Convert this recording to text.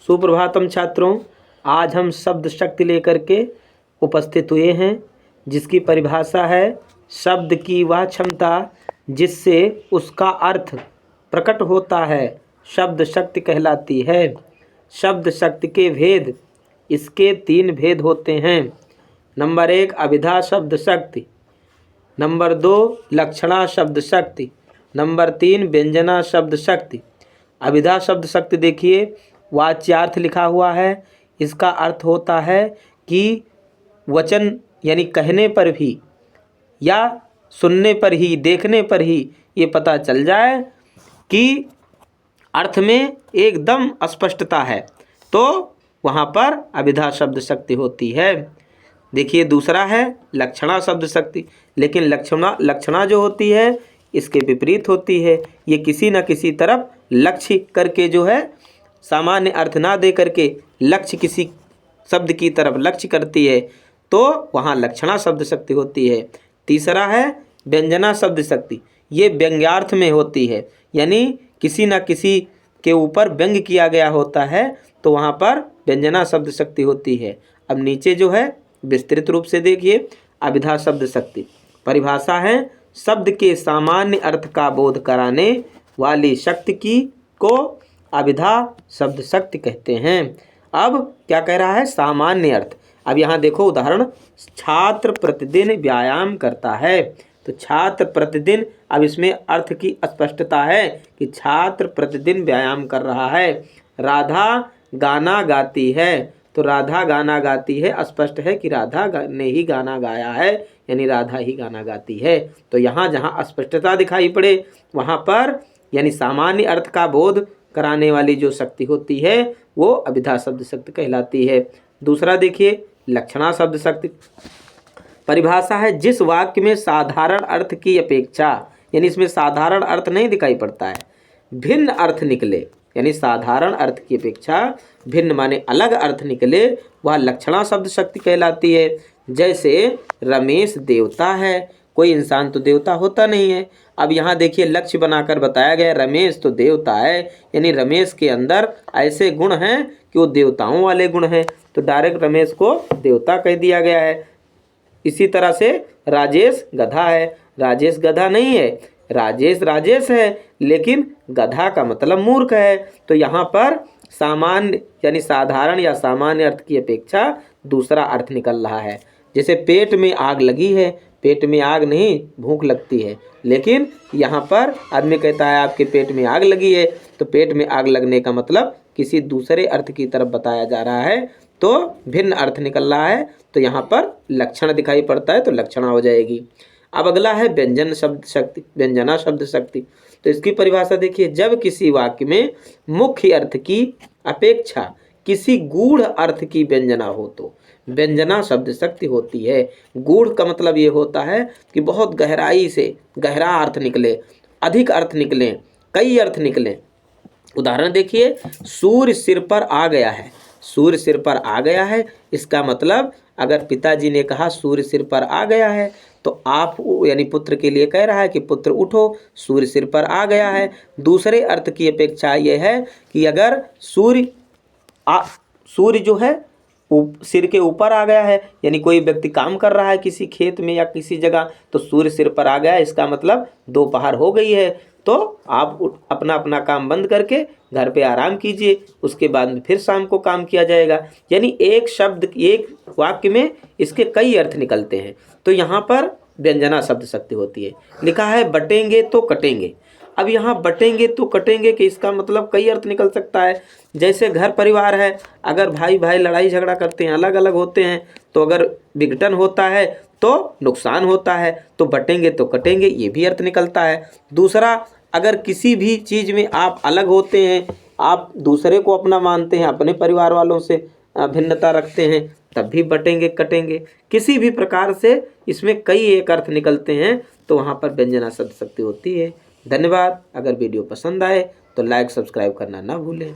सुप्रभातम छात्रों, आज हम शब्द शक्ति लेकर के उपस्थित हुए हैं, जिसकी परिभाषा है शब्द की वह क्षमता जिससे उसका अर्थ प्रकट होता है, शब्द शक्ति कहलाती है। शब्द शक्ति के भेद, इसके 3 भेद होते हैं। नंबर 1 अभिधा शब्द शक्ति, नंबर 2 लक्षणा शब्द शक्ति, नंबर 3 व्यंजना शब्द शक्ति। अभिधा शब्द शक्ति देखिए, वाच्यार्थ लिखा हुआ है। इसका अर्थ होता है कि वचन यानी कहने पर भी या सुनने पर ही, देखने पर ही ये पता चल जाए कि अर्थ में एकदम स्पष्टता है, तो वहाँ पर अभिधा शब्द शक्ति होती है। देखिए दूसरा है लक्षणा शब्द शक्ति, लेकिन लक्षणा जो होती है इसके विपरीत होती है। ये किसी न किसी तरफ लक्ष्य करके जो है, सामान्य अर्थ ना दे करके लक्ष्य किसी शब्द की तरफ लक्ष्य करती है, तो वहाँ लक्षणा शब्द शक्ति होती है। तीसरा है व्यंजना शब्द शक्ति, ये व्यंग्यार्थ में होती है, यानी किसी न किसी के ऊपर व्यंग किया गया होता है, तो वहाँ पर व्यंजना शब्द शक्ति होती है। अब नीचे जो है विस्तृत रूप से देखिए, अभिधा शब्द शक्ति परिभाषा है शब्द के सामान्य अर्थ का बोध कराने वाली शक्ति की को अभिधा शब्द शक्ति कहते हैं। अब क्या कह रहा है, सामान्य अर्थ। अब यहाँ देखो उदाहरण, छात्र प्रतिदिन व्यायाम करता है, तो छात्र प्रतिदिन, अब इसमें अर्थ की स्पष्टता है कि छात्र प्रतिदिन व्यायाम कर रहा है। राधा गाना गाती है, तो राधा गाना गाती है, स्पष्ट है कि राधा ने ही गाना गाया है, यानी राधा ही गाना गाती है। तो यहाँ जहाँ स्पष्टता दिखाई पड़े वहाँ पर यानी सामान्य अर्थ का बोध कराने वाली जो शक्ति होती है वो अभिधा शब्द शक्ति कहलाती है। दूसरा देखिए लक्षणा शब्द शक्ति परिभाषा है जिस वाक्य में साधारण अर्थ की अपेक्षा, यानी इसमें साधारण अर्थ नहीं दिखाई पड़ता है, भिन्न अर्थ निकले, यानी साधारण अर्थ की अपेक्षा भिन्न माने अलग अर्थ निकले, वह लक्षणा शब्द शक्ति कहलाती है। जैसे रमेश देवता है, कोई इंसान तो देवता होता नहीं है। अब यहाँ देखिए लक्ष्य बनाकर बताया गया रमेश तो देवता है, यानी रमेश के अंदर ऐसे गुण हैं कि वो देवताओं वाले गुण हैं, तो डायरेक्ट रमेश को देवता कह दिया गया है। इसी तरह से राजेश गधा है, राजेश गधा नहीं है, राजेश राजेश है, लेकिन गधा का मतलब मूर्ख है। तो यहाँ पर सामान्य यानी साधारण या सामान्य अर्थ की अपेक्षा दूसरा अर्थ निकल रहा है। जैसे पेट में आग लगी है, पेट में आग नहीं भूख लगती है, लेकिन यहाँ पर आदमी कहता है आपके पेट में आग लगी है, तो पेट में आग लगने का मतलब किसी दूसरे अर्थ की तरफ बताया जा रहा है, तो भिन्न अर्थ निकल रहा है, तो यहाँ पर लक्षण दिखाई पड़ता है, तो लक्षणा हो जाएगी। अब अगला है व्यंजन शब्द शक्ति, व्यंजना शब्द शक्ति। तो इसकी परिभाषा देखिए, जब किसी वाक्य में मुख्य अर्थ की अपेक्षा किसी गूढ़ अर्थ की व्यंजना हो तो व्यंजना शब्द शक्ति होती है। गूढ़ का मतलब ये होता है कि बहुत गहराई से गहरा अर्थ निकले, अधिक अर्थ निकले, कई अर्थ निकले। उदाहरण देखिए, सूर्य सिर पर आ गया है, सूर्य सिर पर आ गया है, इसका मतलब अगर पिताजी ने कहा सूर्य सिर पर आ गया है, तो आप यानी पुत्र के लिए कह रहा है कि पुत्र उठो, सूर्य सिर पर आ गया है। दूसरे अर्थ की अपेक्षा यह है कि अगर सूर्य जो है सिर के ऊपर आ गया है, यानी कोई व्यक्ति काम कर रहा है किसी खेत में या किसी जगह, तो सूर्य सिर पर आ गया है, इसका मतलब दोपहर हो गई है, तो आप अपना अपना काम बंद करके घर पे आराम कीजिए, उसके बाद में फिर शाम को काम किया जाएगा। यानी एक शब्द एक वाक्य में इसके कई अर्थ निकलते हैं, तो यहाँ पर व्यंजना शब्द शक्ति होती है। लिखा है बटेंगे तो कटेंगे। अब यहाँ बटेंगे तो कटेंगे कि इसका मतलब कई अर्थ निकल सकता है। जैसे घर परिवार है, अगर भाई भाई लड़ाई झगड़ा करते हैं, अलग अलग होते हैं, तो अगर विघटन होता है तो नुकसान होता है, तो बटेंगे तो कटेंगे ये भी अर्थ निकलता है। दूसरा, अगर किसी भी चीज़ में आप अलग होते हैं, आप दूसरे को अपना मानते हैं, अपने परिवार वालों से भिन्नता रखते हैं, तब भी बटेंगे कटेंगे। किसी भी प्रकार से इसमें कई एक अर्थ निकलते हैं, तो वहाँ पर व्यंजना शब्द शक्ति होती है। धन्यवाद। अगर वीडियो पसंद आए तो लाइक सब्सक्राइब करना ना भूलें।